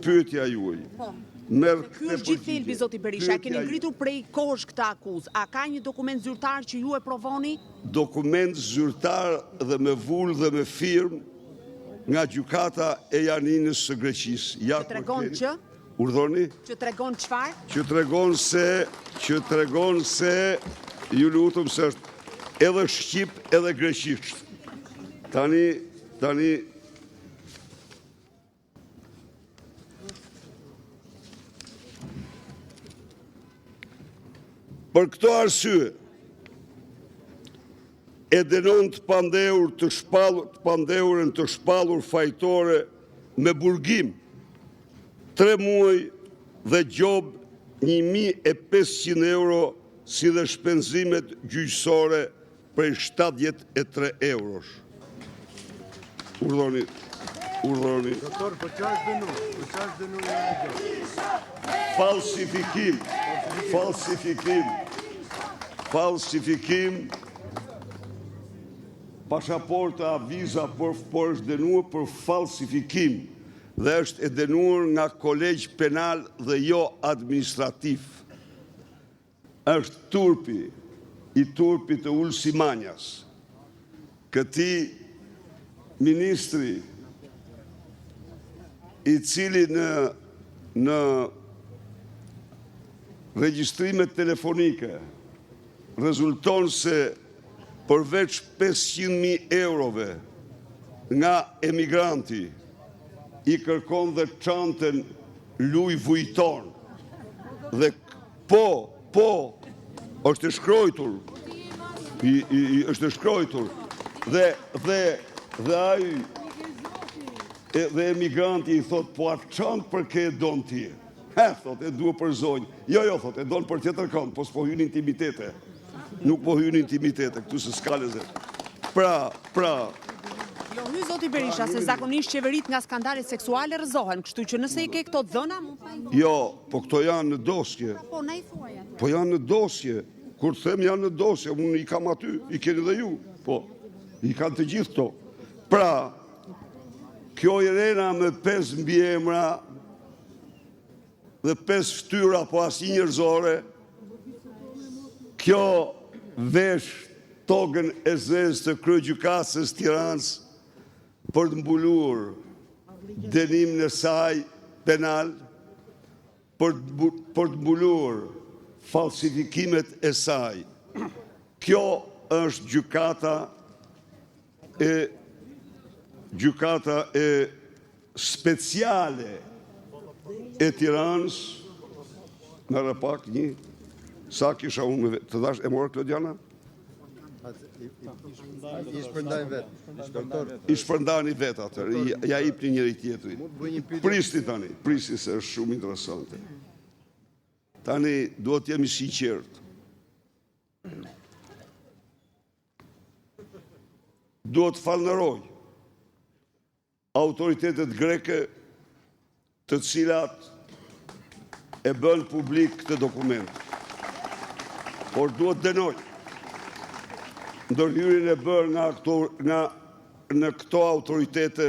pyetja juaj. Ky është gjithë thelbi, zoti Berisha, keni ngritur prej kohësh këtë akuzë. A ka një dokument zyrtar që ju e provoni? Dokument zyrtar dhe me vull dhe me firmë nga gjykata e Janinës së Greqisë. Që tregon që? Urdhoni? Që tregon çfarë? Që tregon se ju lutem se është edhe shqip edhe greqisht. Tani për këto arsye, e dënon të pandehurën të shpallur fajtore me burgim 3 muaj dhe gjob 1.500 euro si dhe shpenzimet gjyqësore prej 73 eurosh. Urdhoni. Doktor, për çfarë është dënuar? Falsifikim, pasaporta, viza, por është dënuar për falsifikim dhe është e dënuar nga kolegj penal dhe jo administrativ. Është turpi të Ulsimanjas, këti ministri i cili në regjistrimet telefonike rezulton se përveç 500.000 eurove nga emigranti i kërkon dhe çantën Louis Vuitton dhe është e shkruar dhe ai dhe emigranti i thot, po atë çantë për ke e donë ti? Thot, e dua për zonjë. Jo, thot, e donë për tjetër kënd, po s'po hyn intimitete. Nuk po hyn intimitete, këtu se s'ka lezet. Pra... Jo, hy zoti Berisha, se zakonisht qeverit nga skandalet seksuale rëzohen, kështu që nëse i ke këto dhëna, Jo, po këto janë në dosje. Po, na i thuaj atë. Po janë në dosje. Kur të them janë në dosje, unë i kam aty, i keni dhe ju. Po, i kanë të gjithë to. Pra, kjo Irena me 5 mbiemra dhe 5 ftyra, po asnjë njerëzore, kjo vesh tokën e zezë të kryegjykatës Tiranës për të mbuluar dënimin e saj penal, për të mbuluar falsifikimet e saj. Kjo është gjykata e speciale e Tiranës. Merë pak një, sa kisha unë me vetë, të dash e morë Klodiana? I shpërndani vetë atër, ja ipni njëri tjetëri. Prisni tani, prisni se është shumë interesante. Tani duhet jemi sinqert. Duhet falënderoj autoritetet greke të cilat e bën publik këtë dokument. Por duhet dënoj ndërhyrjen e bërë në këto autoritete,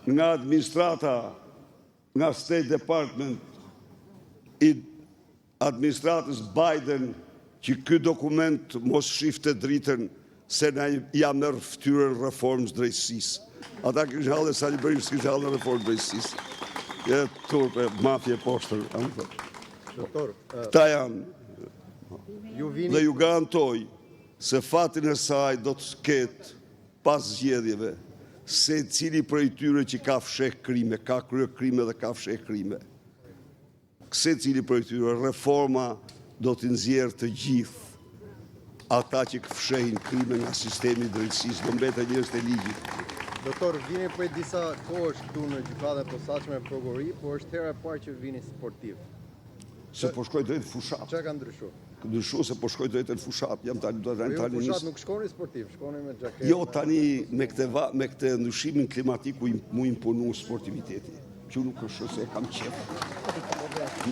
nga administrata, nga State Department, i administratës Biden, që ky dokument mos shifte dritën se na ja merr fytyrën reformës drejtësisë. Ata kishin hallë Sali Berisha, kishin hallë reformën drejtësisë. Ja turpe, mafje poshtër. Doktor, këta janë. Dhe ju garantoj se fatin e saj do të ketë pas zgjedhjeve se cili prej tyre që ka fsheh krime, ka kryer krime dhe ka fsheh krime. Se cili prej tyre reforma do të nxjerrë të gjithë ata që fshehin krime nga sistemi i drejtësisë, do mbeten njerëz të ligjit. Doktor, vini prej disa kohësh këtu në gjykatën e posaçme e prokurori, por është hera e parë që vini sportiv. Se po shkoj drejt fushat. Çka ka ndryshuar? Ndryshuar se po shkoj drejt në fushat. Jam tani do të tani. Fushat nuk shkoni sportiv, shkoni me xhaketë. Jo, tani me këtë ndryshimin klimatik mu imponu sportiviteti. Që nuk është se kam qef.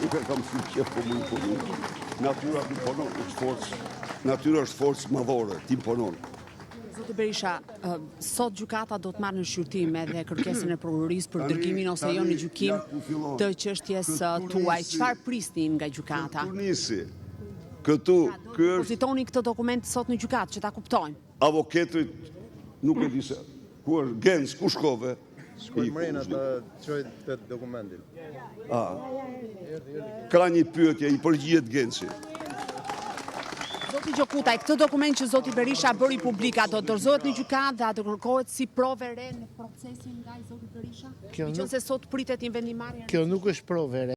Nuk e kam shumë qef po mu imponu. Natyra t'imponon, është forcë. Natyra është forcë madhore, t'imponon. Zoti Berisha, sot gjykata do të marrë në shqyrtim edhe kërkesën e prokurorisë për dërgimin ose jo në gjykim të çështjes tuaj. Çfarë prisni nga gjykata? Kur nisi, këtu, ky është Pozitoni këtë dokument sot në gjykatë që ta kuptojmë. avokatrit, nuk e di se, ku është Gens, ku shkove? Shkoj mrena të çoj të dokumentin. Ka një pyetje, i përgjigjet Gensi. Zoti Gjokutaj, këtë dokument që zoti Berisha bëri publika do dorëzohet në gjykatë dhe do kërkohet si provë re në procesin nga zoti Berisha? Kjo Meqense sot pritet një vendimarrje. Kjo nuk është provë e re.